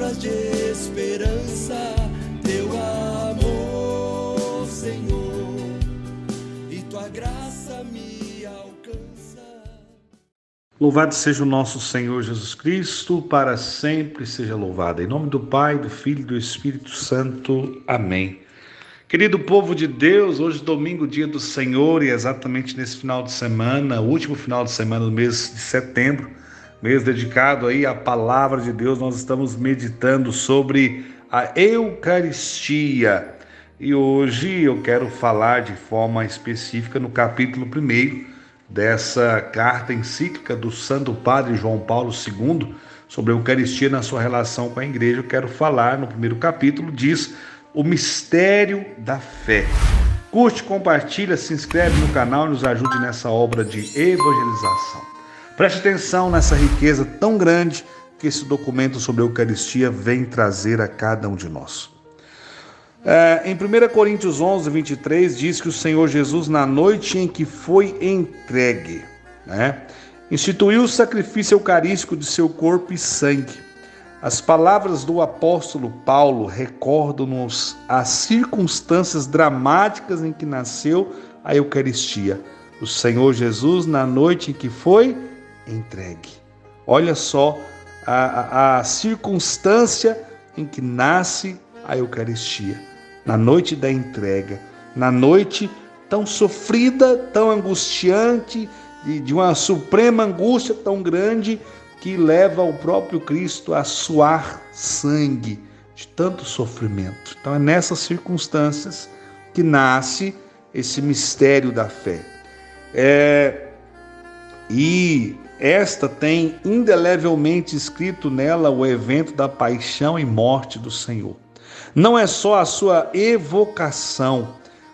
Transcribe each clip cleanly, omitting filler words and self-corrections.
palavras de esperança, teu amor, Senhor, e tua graça me alcança. Louvado seja o nosso Senhor Jesus Cristo, para sempre seja louvado. Em nome do Pai, do Filho e do Espírito Santo. Amém. Querido povo de Deus, hoje domingo, dia do Senhor, e exatamente nesse final de semana, último final de semana do mês de setembro, mês dedicado aí à palavra de Deus, nós estamos meditando sobre a Eucaristia. E hoje eu quero falar de forma específica no capítulo 1 dessa carta encíclica do Santo Padre João Paulo II sobre a Eucaristia na sua relação com a igreja. Eu quero falar no primeiro capítulo, diz o mistério da fé. Curte, compartilha, se inscreve no canal e nos ajude nessa obra de evangelização. Preste atenção nessa riqueza tão grande que esse documento sobre a Eucaristia vem trazer a cada um de nós. Em 1 Coríntios 11, 23, diz que o Senhor Jesus, na noite em que foi entregue, instituiu o sacrifício eucarístico de seu corpo e sangue. As palavras do apóstolo Paulo recordam-nos as circunstâncias dramáticas em que nasceu a Eucaristia. O Senhor Jesus, na noite em que foi entregue. Olha só a circunstância em que nasce a Eucaristia. Na noite da entrega, na noite tão sofrida, tão angustiante, de uma suprema angústia tão grande, que leva o próprio Cristo a suar sangue de tanto sofrimento. Então é nessas circunstâncias que nasce esse mistério da fé. E esta tem indelevelmente escrito nela o evento da paixão e morte do Senhor. Não é só a sua evocação,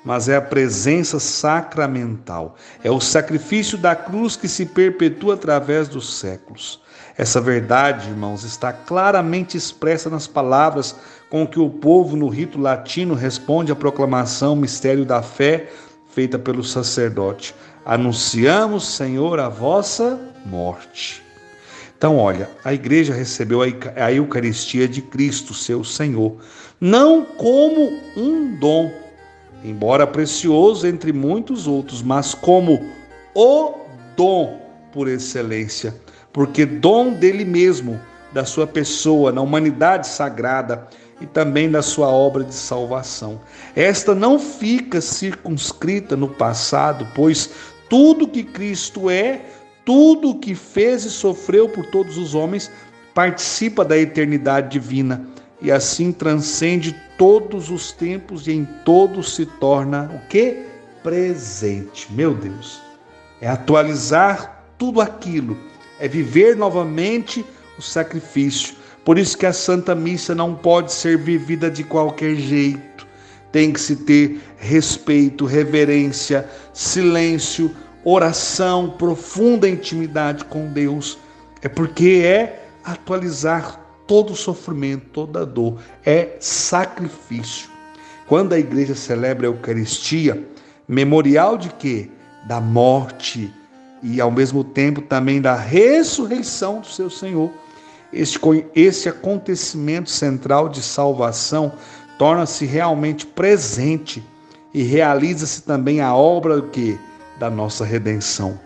mas é a presença sacramental. É o sacrifício da cruz que se perpetua através dos séculos. Essa verdade, irmãos, está claramente expressa nas palavras com que o povo no rito latino responde à proclamação mistério da fé feita pelo sacerdote. Anunciamos, Senhor, a vossa morte. Então, olha, a igreja recebeu a Eucaristia de Cristo, seu Senhor, não como um dom, embora precioso entre muitos outros, mas como o dom por excelência, porque dom dele mesmo, da sua pessoa, na humanidade sagrada e também da sua obra de salvação. Esta não fica circunscrita no passado, pois tudo que Cristo é, tudo que fez e sofreu por todos os homens, participa da eternidade divina e assim transcende todos os tempos e em todos se torna o quê? Presente. Meu Deus, é atualizar tudo aquilo, é viver novamente o sacrifício. Por isso que a Santa Missa não pode ser vivida de qualquer jeito. Tem que se ter respeito, reverência, silêncio, oração, profunda intimidade com Deus. É porque é atualizar todo o sofrimento, toda a dor. É sacrifício. Quando a igreja celebra a Eucaristia, memorial de quê? Da morte e ao mesmo tempo também da ressurreição do seu Senhor. Esse acontecimento central de salvação torna-se realmente presente e realiza-se também a obra do quê? Da nossa redenção.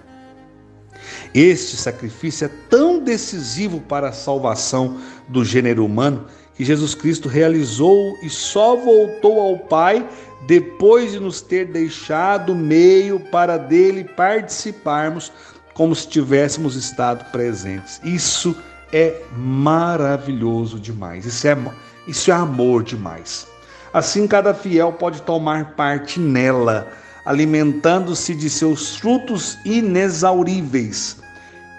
Este sacrifício é tão decisivo para a salvação do gênero humano que Jesus Cristo realizou e só voltou ao Pai depois de nos ter deixado meio para dele participarmos como se tivéssemos estado presentes. Isso é maravilhoso demais, isso é amor demais. Assim cada fiel pode tomar parte nela, alimentando-se de seus frutos inexauríveis.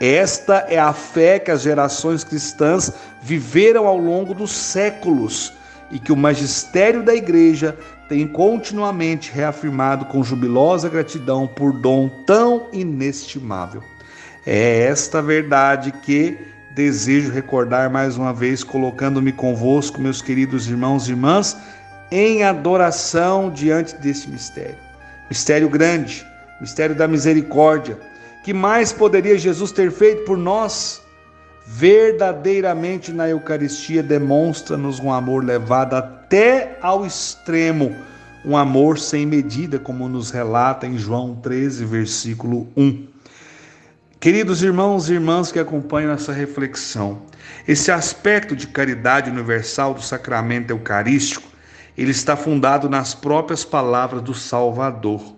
Esta é a fé que as gerações cristãs viveram ao longo dos séculos e que o magistério da igreja tem continuamente reafirmado com jubilosa gratidão por dom tão inestimável. É esta verdade que desejo recordar mais uma vez, colocando-me convosco, meus queridos irmãos e irmãs, em adoração diante desse mistério. Mistério grande, mistério da misericórdia. Que mais poderia Jesus ter feito por nós? Verdadeiramente na Eucaristia demonstra-nos um amor levado até ao extremo, um amor sem medida, como nos relata em João 13, versículo 1. Queridos irmãos e irmãs que acompanham essa reflexão, esse aspecto de caridade universal do sacramento eucarístico, ele está fundado nas próprias palavras do Salvador.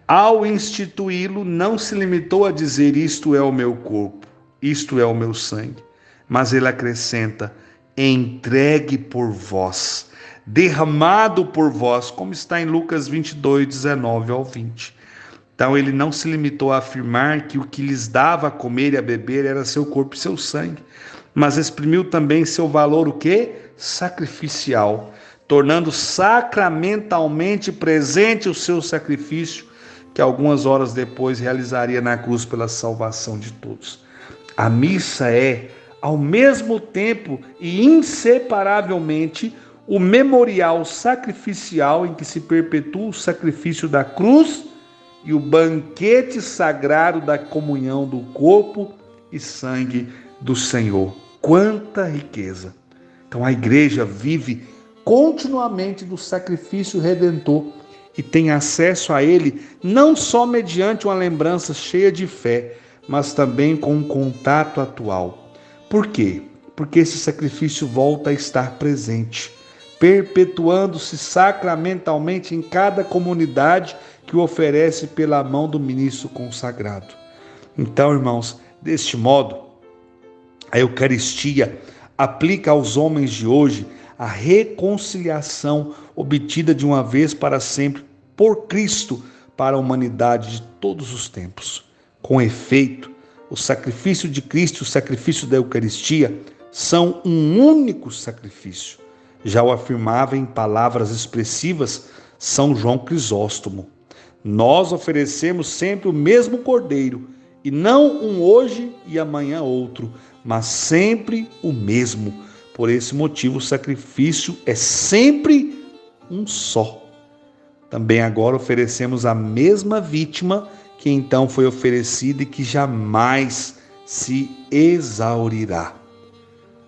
Ao instituí-lo, não se limitou a dizer: isto é o meu corpo, isto é o meu sangue, mas ele acrescenta: entregue por vós, derramado por vós, como está em Lucas 22, 19 ao 20. Então ele não se limitou a afirmar que o que lhes dava a comer e a beber era seu corpo e seu sangue, mas exprimiu também seu valor, o quê? Sacrificial, tornando sacramentalmente presente o seu sacrifício, que algumas horas depois realizaria na cruz pela salvação de todos. A missa é, ao mesmo tempo e inseparavelmente, o memorial sacrificial em que se perpetua o sacrifício da cruz e o banquete sagrado da comunhão do corpo e sangue do Senhor. Quanta riqueza! Então a igreja vive continuamente do sacrifício redentor e tem acesso a ele não só mediante uma lembrança cheia de fé, mas também com um contato atual. Por quê? Porque esse sacrifício volta a estar presente, perpetuando-se sacramentalmente em cada comunidade que o oferece pela mão do ministro consagrado. Então, irmãos, deste modo, a Eucaristia aplica aos homens de hoje a reconciliação obtida de uma vez para sempre por Cristo para a humanidade de todos os tempos. Com efeito, o sacrifício de Cristo e o sacrifício da Eucaristia são um único sacrifício. Já o afirmava em palavras expressivas São João Crisóstomo. Nós oferecemos sempre o mesmo cordeiro, e não um hoje e amanhã outro, mas sempre o mesmo. Por esse motivo, o sacrifício é sempre um só. Também agora oferecemos a mesma vítima que então foi oferecida e que jamais se exaurirá.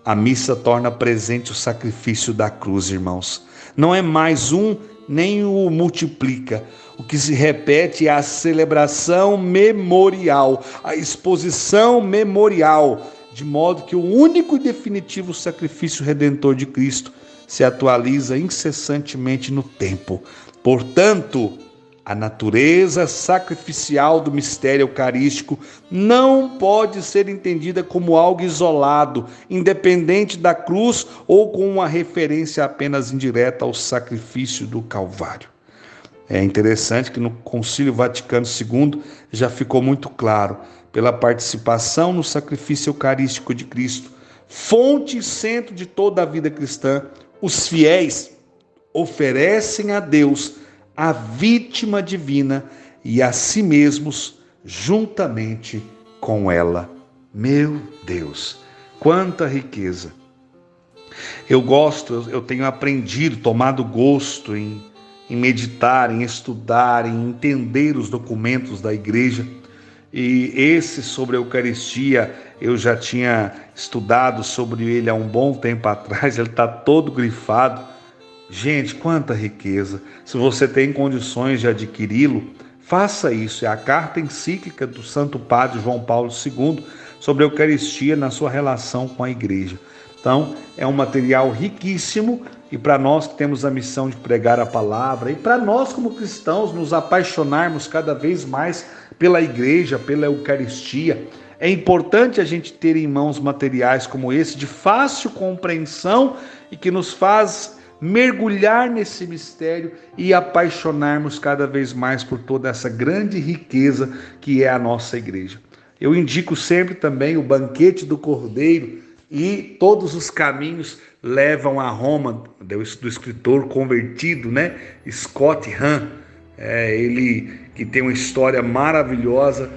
A missa torna presente o sacrifício da cruz, irmãos. Não é mais um, nem o multiplica. O que se repete é a celebração memorial, a exposição memorial, de modo que o único e definitivo sacrifício redentor de Cristo se atualiza incessantemente no tempo. Portanto, a natureza sacrificial do mistério eucarístico não pode ser entendida como algo isolado, independente da cruz ou com uma referência apenas indireta ao sacrifício do Calvário. É interessante que no Concílio Vaticano II já ficou muito claro, pela participação no sacrifício eucarístico de Cristo, fonte e centro de toda a vida cristã, os fiéis oferecem a Deus a vítima divina e a si mesmos juntamente com ela. Meu Deus, quanta riqueza! Eu tenho aprendido, tomado gosto em meditar, em estudar, em entender os documentos da igreja. E esse sobre a Eucaristia, eu já tinha estudado sobre ele há um bom tempo atrás, ele está todo grifado. Gente, quanta riqueza! Se você tem condições de adquiri-lo, faça isso. É a carta encíclica do Santo Padre João Paulo II sobre a Eucaristia na sua relação com a igreja. Então, é um material riquíssimo e para nós que temos a missão de pregar a palavra e para nós como cristãos nos apaixonarmos cada vez mais pela igreja, pela Eucaristia, é importante a gente ter em mãos materiais como esse de fácil compreensão e que nos faz mergulhar nesse mistério e apaixonarmos cada vez mais por toda essa grande riqueza que é a nossa igreja. Eu indico sempre também o Banquete do Cordeiro e Todos os Caminhos Levam a Roma, do escritor convertido, Scott Hahn. Ele que tem uma história maravilhosa.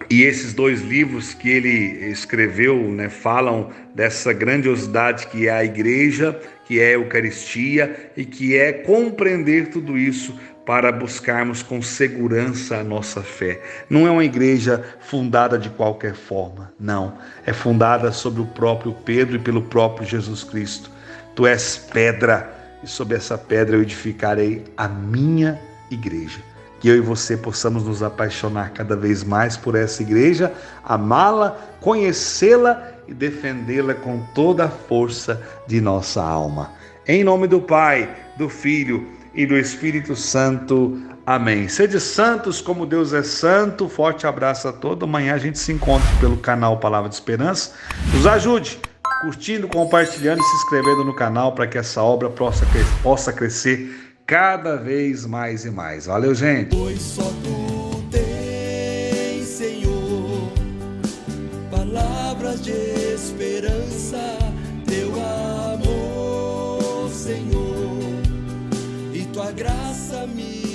E esses dois livros que ele escreveu, falam dessa grandiosidade que é a igreja, que é a Eucaristia e que é compreender tudo isso para buscarmos com segurança a nossa fé. Não é uma igreja fundada de qualquer forma, não. É fundada sobre o próprio Pedro e pelo próprio Jesus Cristo. Tu és pedra, e sobre essa pedra eu edificarei a minha igreja. Que eu e você possamos nos apaixonar cada vez mais por essa igreja, amá-la, conhecê-la e defendê-la com toda a força de nossa alma. Em nome do Pai, do Filho e do Espírito Santo. Amém. Sede santos como Deus é santo. Forte abraço a todos. Amanhã a gente se encontra pelo canal Palavra de Esperança. Nos ajude curtindo, compartilhando e se inscrevendo no canal para que essa obra possa crescer cada vez mais e mais. Valeu, gente. Pois só tu tens, Senhor, palavras de esperança, teu amor, Senhor, e tua graça me